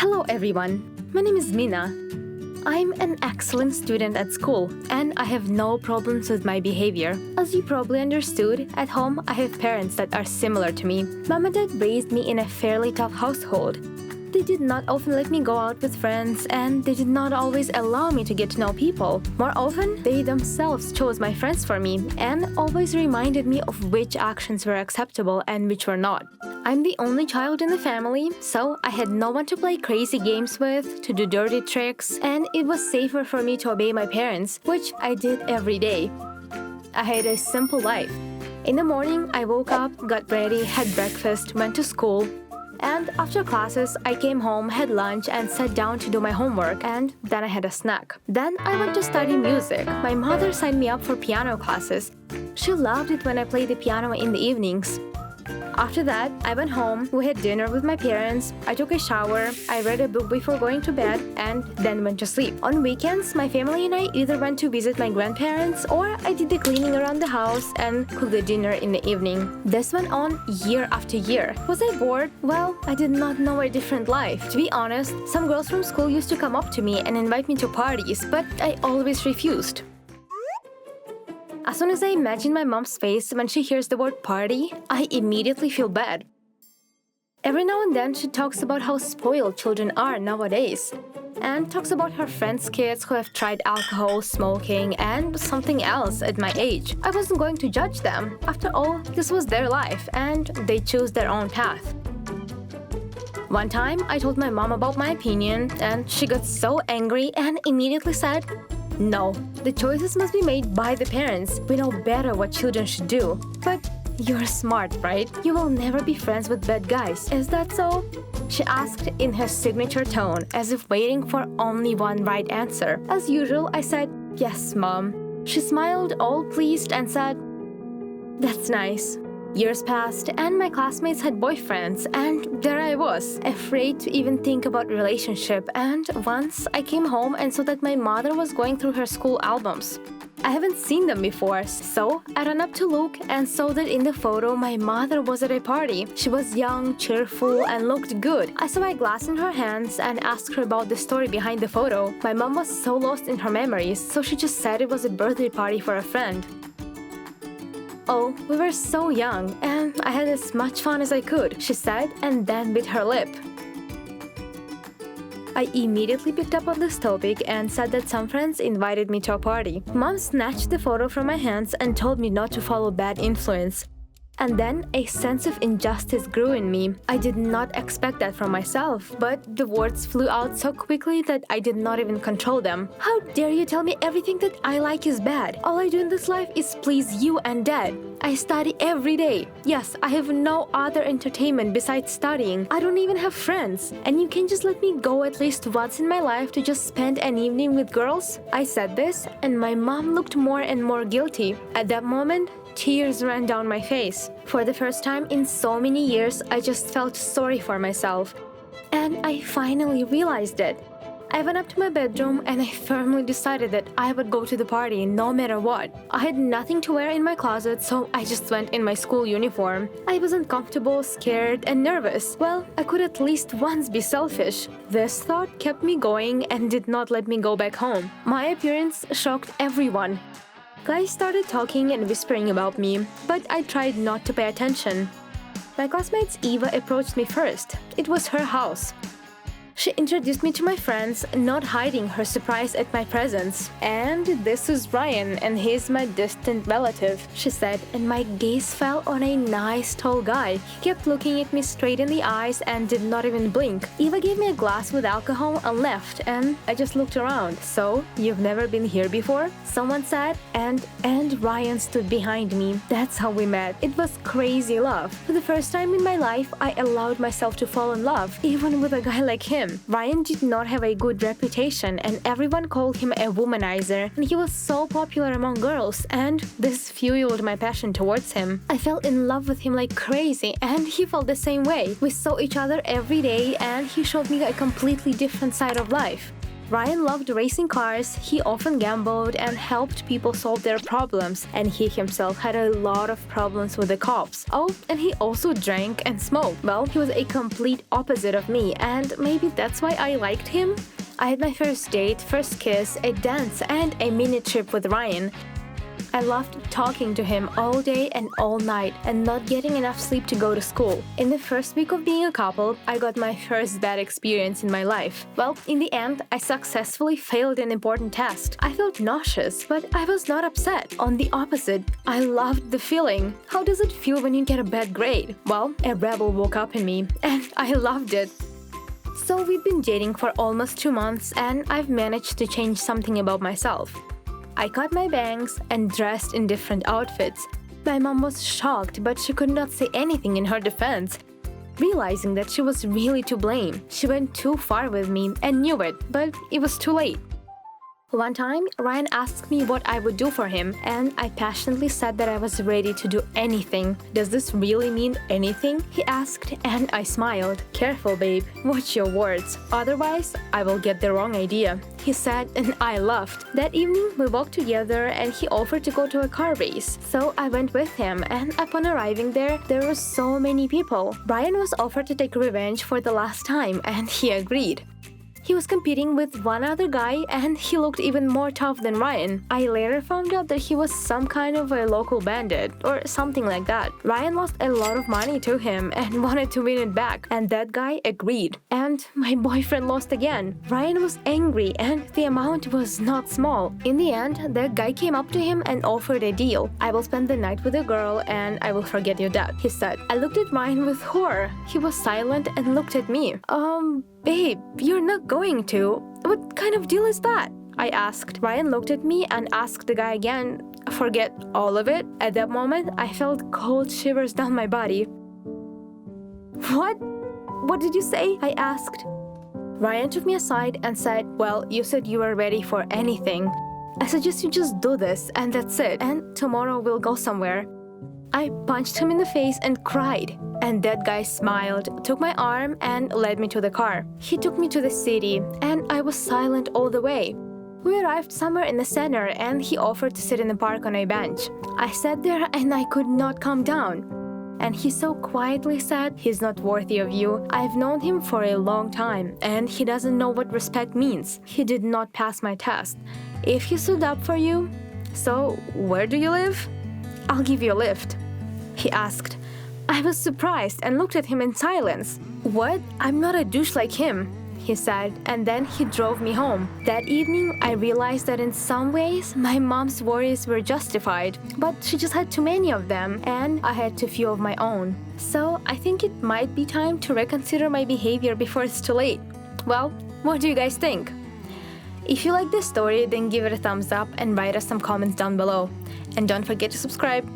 Hello everyone, my name is Mina. I'm an excellent student at school and I have no problems with my behavior. As you probably understood, at home I have parents that are similar to me. Mom and Dad raised me in a fairly tough household. They did not often let me go out with friends and they did not always allow me to get to know people. More often, they themselves chose my friends for me and always reminded me of which actions were acceptable and which were not. I'm the only child in the family, so I had no one to play crazy games with, to do dirty tricks, and it was safer for me to obey my parents, which I did every day. I had a simple life. In the morning, I woke up, got ready, had breakfast, went to school, and after classes, I came home, had lunch, and sat down to do my homework, and then I had a snack. Then I went to study music. My mother signed me up for piano classes. She loved it when I played the piano in the evenings. After that, I went home, we had dinner with my parents, I took a shower, I read a book before going to bed, and then went to sleep. On weekends, my family and I either went to visit my grandparents or I did the cleaning around the house and cooked the dinner in the evening. This went on year after year. Was I bored? Well, I did not know a different life. To be honest, some girls from school used to come up to me and invite me to parties, but I always refused. As soon as I imagine my mom's face when she hears the word party, I immediately feel bad. Every now and then she talks about how spoiled children are nowadays, and talks about her friends' kids who have tried alcohol, smoking, and something else at my age. I wasn't going to judge them. After all, this was their life, and they choose their own path. One time, I told my mom about my opinion, and she got so angry and immediately said, "No, the choices must be made by the parents. We know better what children should do." But you're smart, right? You will never be friends with bad guys. Is that so? She asked in her signature tone, as if waiting for only one right answer. As usual, I said, "Yes, Mom." She smiled, all pleased, and said, "That's nice." Years passed, and my classmates had boyfriends, and there I was, afraid to even think about relationship, and once I came home and saw that my mother was going through her school albums. I haven't seen them before, so I ran up to look and saw that in the photo my mother was at a party. She was young, cheerful, and looked good. I saw a glass in her hands and asked her about the story behind the photo. My mom was so lost in her memories, so she just said it was a birthday party for a friend. "Oh, we were so young, and I had as much fun as I could," she said, and then bit her lip. I immediately picked up on this topic and said that some friends invited me to a party. Mom snatched the photo from my hands and told me not to follow bad influence. And then a sense of injustice grew in me. I did not expect that from myself, but the words flew out so quickly that I did not even control them. "How dare you tell me everything that I like is bad? All I do in this life is please you and Dad. I study every day. Yes, I have no other entertainment besides studying. I don't even have friends. And you can just let me go at least once in my life to just spend an evening with girls?" I said this, and my mom looked more and more guilty. At that moment, tears ran down my face. For the first time in so many years, I just felt sorry for myself. And I finally realized it. I went up to my bedroom and I firmly decided that I would go to the party no matter what. I had nothing to wear in my closet, so I just went in my school uniform. I was uncomfortable, scared, and nervous. Well, I could at least once be selfish. This thought kept me going and did not let me go back home. My appearance shocked everyone. Guys started talking and whispering about me, but I tried not to pay attention. My classmates Eva approached me first. It was her house. She introduced me to my friends, not hiding her surprise at my presence. "And this is Ryan, and he's my distant relative," she said, and my gaze fell on a nice tall guy. He kept looking at me straight in the eyes and did not even blink. Eva gave me a glass with alcohol and left, and I just looked around. "So, you've never been here before?" someone said, and Ryan stood behind me. That's how we met. It was crazy love. For the first time in my life, I allowed myself to fall in love, even with a guy like him. Ryan did not have a good reputation and everyone called him a womanizer, and he was so popular among girls, and this fueled my passion towards him. I fell in love with him like crazy and he felt the same way. We saw each other every day and he showed me a completely different side of life. Ryan loved racing cars, he often gambled and helped people solve their problems, and he himself had a lot of problems with the cops. Oh, and he also drank and smoked. Well, he was a complete opposite of me, and maybe that's why I liked him. I had my first date, first kiss, a dance, and a mini trip with Ryan. I loved talking to him all day and all night and not getting enough sleep to go to school. In the first week of being a couple, I got my first bad experience in my life. Well, in the end, I successfully failed an important test. I felt nauseous, but I was not upset. On the opposite, I loved the feeling. How does it feel when you get a bad grade? Well, a rebel woke up in me, and I loved it. So we've been dating for almost 2 months, and I've managed to change something about myself. I cut my bangs and dressed in different outfits. My mom was shocked, but she could not say anything in her defense. Realizing that she was really to blame, she went too far with me and knew it, but it was too late. One time, Ryan asked me what I would do for him, and I passionately said that I was ready to do anything. Does this really mean anything? He asked, and I smiled. Careful, babe. Watch your words. Otherwise, I will get the wrong idea, he said, and I laughed. That evening, we walked together, and he offered to go to a car race. So I went with him, and upon arriving there were so many people. Ryan was offered to take revenge for the last time, and he agreed. He was competing with one other guy, and he looked even more tough than Ryan. I later found out that he was some kind of a local bandit, or something like that. Ryan lost a lot of money to him and wanted to win it back, and that guy agreed. And my boyfriend lost again. Ryan was angry, and the amount was not small. In the end, that guy came up to him and offered a deal. I will spend the night with a girl, and I will forget your debt, he said. I looked at Ryan with horror. He was silent and looked at me. Babe, you're not going to. What kind of deal is that? I asked. Ryan looked at me and asked the guy again, forget all of it? At that moment, I felt cold shivers down my body. What? What did you say? I asked. Ryan took me aside and said, well, you said you were ready for anything. I suggest you just do this and that's it, and tomorrow we'll go somewhere. I punched him in the face and cried. And that guy smiled, took my arm, and led me to the car. He took me to the city, and I was silent all the way. We arrived somewhere in the center, and he offered to sit in the park on a bench. I sat there, and I could not calm down. And he so quietly said, he's not worthy of you. I've known him for a long time, and he doesn't know what respect means. He did not pass my test. If he stood up for you, so where do you live? I'll give you a lift, he asked. I was surprised and looked at him in silence. What? I'm not a douche like him, he said, and then he drove me home. That evening, I realized that in some ways, my mom's worries were justified, but she just had too many of them, and I had too few of my own. So I think it might be time to reconsider my behavior before it's too late. Well, what do you guys think? If you like this story, then give it a thumbs up and write us some comments down below. And don't forget to subscribe.